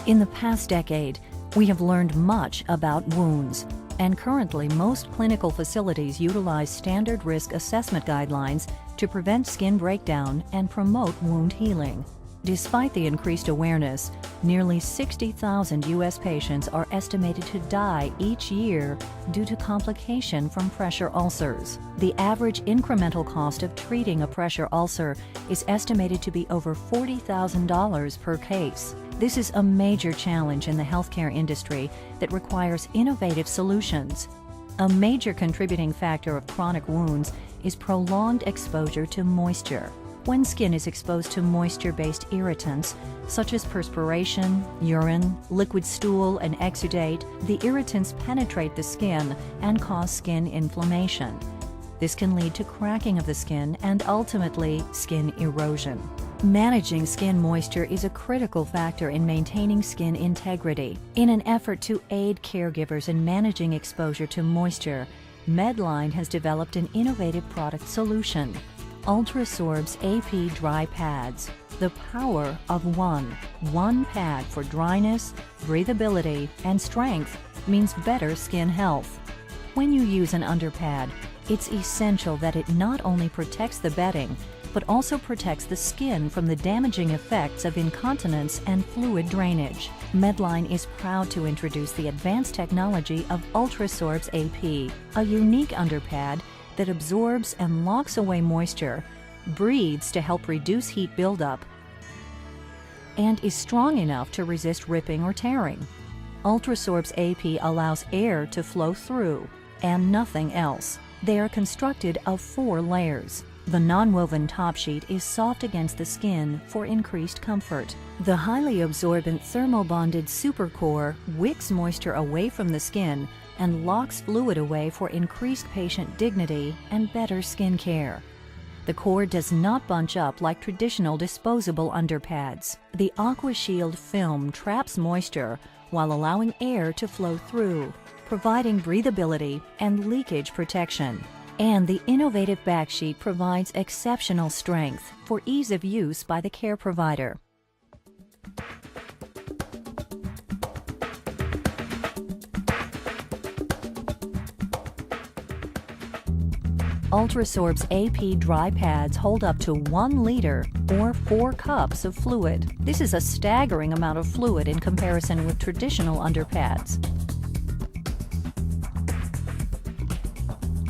In the past decade, we have learned much about wounds, and currently most clinical facilities utilize standard risk assessment guidelines to prevent skin breakdown and promote wound healing. Despite the increased awareness, nearly 60,000 U.S. patients are estimated to die each year due to complication from pressure ulcers. The average incremental cost of treating a pressure ulcer is estimated to be over $40,000 per case. This is a major challenge in the healthcare industry that requires innovative solutions. A major contributing factor of chronic wounds is prolonged exposure to moisture. When skin is exposed to moisture-based irritants, such as perspiration, urine, liquid stool, and exudate, the irritants penetrate the skin and cause skin inflammation. This can lead to cracking of the skin and ultimately skin erosion. Managing skin moisture is a critical factor in maintaining skin integrity. In an effort to aid caregivers in managing exposure to moisture, Medline has developed an innovative product solution: Ultrasorb's AP Dry Pads. The power of one pad for dryness, breathability, and strength means better skin health. When you use an underpad, it's essential that it not only protects the bedding, but also protects the skin from the damaging effects of incontinence and fluid drainage. Medline is proud to introduce the advanced technology of Ultrasorb's AP, a unique underpad that absorbs and locks away moisture, breathes to help reduce heat buildup, and is strong enough to resist ripping or tearing. Ultrasorb's AP allows air to flow through, and nothing else. They are constructed of 4 layers. The non-woven top sheet is soft against the skin for increased comfort. The highly absorbent thermobonded supercore wicks moisture away from the skin and locks fluid away for increased patient dignity and better skin care. The core does not bunch up like traditional disposable underpads. The AquaShield film traps moisture while allowing air to flow through, providing breathability and leakage protection. And the innovative backsheet provides exceptional strength for ease of use by the care provider. Ultrasorb's AP dry pads hold up to 1 liter or 4 cups of fluid. This is a staggering amount of fluid in comparison with traditional underpads.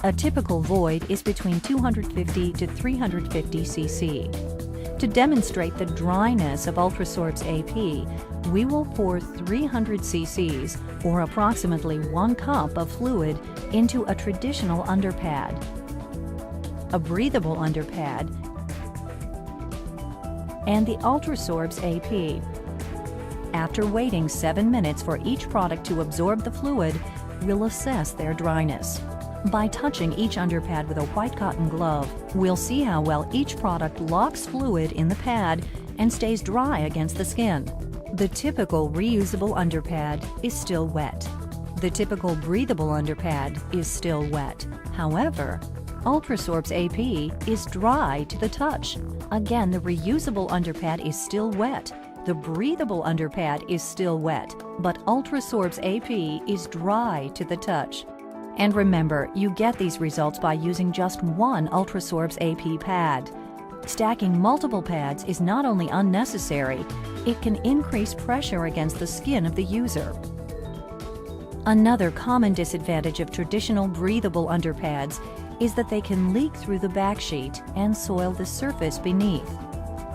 A typical void is between 250 to 350 cc. To demonstrate the dryness of Ultrasorb's AP, we will pour 300 cc's, or approximately 1 cup of fluid, into a traditional underpad, a breathable underpad, and the Ultrasorb's AP. After waiting 7 minutes for each product to absorb the fluid, we'll assess their dryness. By touching each underpad with a white cotton glove, we'll see how well each product locks fluid in the pad and stays dry against the skin. The typical reusable underpad is still wet. The typical breathable underpad is still wet. However, Ultrasorb's AP is dry to the touch. Again, the reusable underpad is still wet. The breathable underpad is still wet, but Ultrasorb's AP is dry to the touch. And remember, you get these results by using just one Ultrasorb's AP pad. Stacking multiple pads is not only unnecessary, it can increase pressure against the skin of the user. Another common disadvantage of traditional breathable underpads is that they can leak through the backsheet and soil the surface beneath.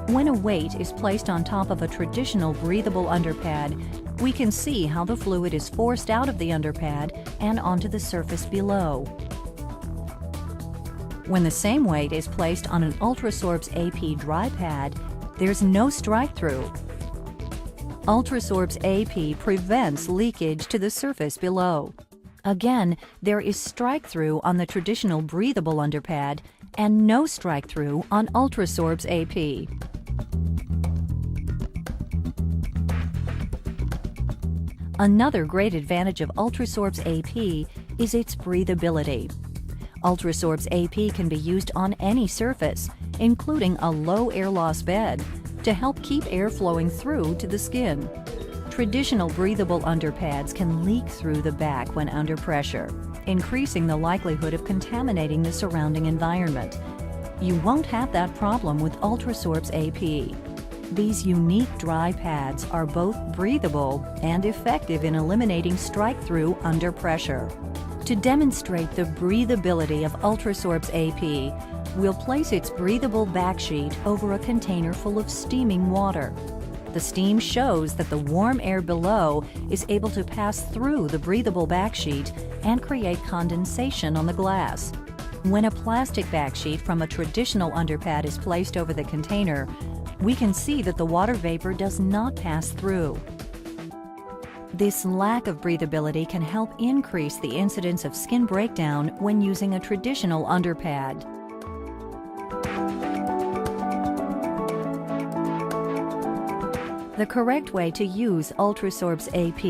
When a weight is placed on top of a traditional breathable underpad, we can see how the fluid is forced out of the underpad and onto the surface below. When the same weight is placed on an Ultrasorb's AP dry pad, there's no strike-through. Ultrasorb's AP prevents leakage to the surface below. Again, there is strike-through on the traditional breathable underpad and no strike-through on Ultrasorb's AP. Another great advantage of Ultrasorb's AP is its breathability. Ultrasorb's AP can be used on any surface, including a low air loss bed, to help keep air flowing through to the skin. Traditional breathable underpads can leak through the back when under pressure, increasing the likelihood of contaminating the surrounding environment. You won't have that problem with Ultrasorb's AP. These unique dry pads are both breathable and effective in eliminating strike-through under pressure. To demonstrate the breathability of Ultrasorb's AP, we'll place its breathable backsheet over a container full of steaming water. The steam shows that the warm air below is able to pass through the breathable backsheet and create condensation on the glass. When a plastic backsheet from a traditional underpad is placed over the container, we can see that the water vapor does not pass through. This lack of breathability can help increase the incidence of skin breakdown when using a traditional underpad. The correct way to use Ultrasorb's AP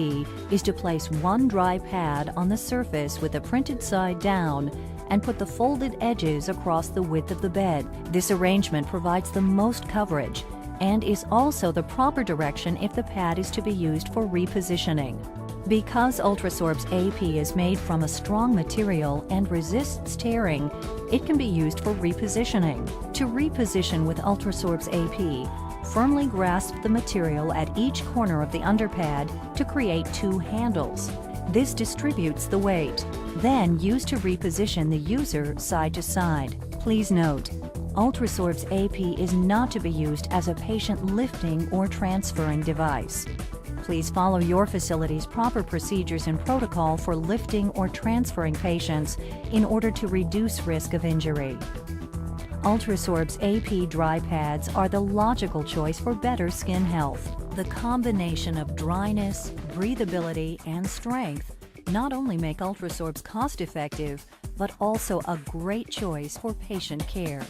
is to place one dry pad on the surface with the printed side down and put the folded edges across the width of the bed. This arrangement provides the most coverage and is also the proper direction if the pad is to be used for repositioning. Because Ultrasorb's AP is made from a strong material and resists tearing, it can be used for repositioning. To reposition with Ultrasorb's AP, firmly grasp the material at each corner of the underpad to create two handles. This distributes the weight, then use to reposition the user side to side. Please note, Ultrasorb's AP is not to be used as a patient lifting or transferring device. Please follow your facility's proper procedures and protocol for lifting or transferring patients in order to reduce risk of injury. Ultrasorb's AP dry pads are the logical choice for better skin health. The combination of dryness, breathability, and strength not only make Ultrasorbs cost-effective, but also a great choice for patient care.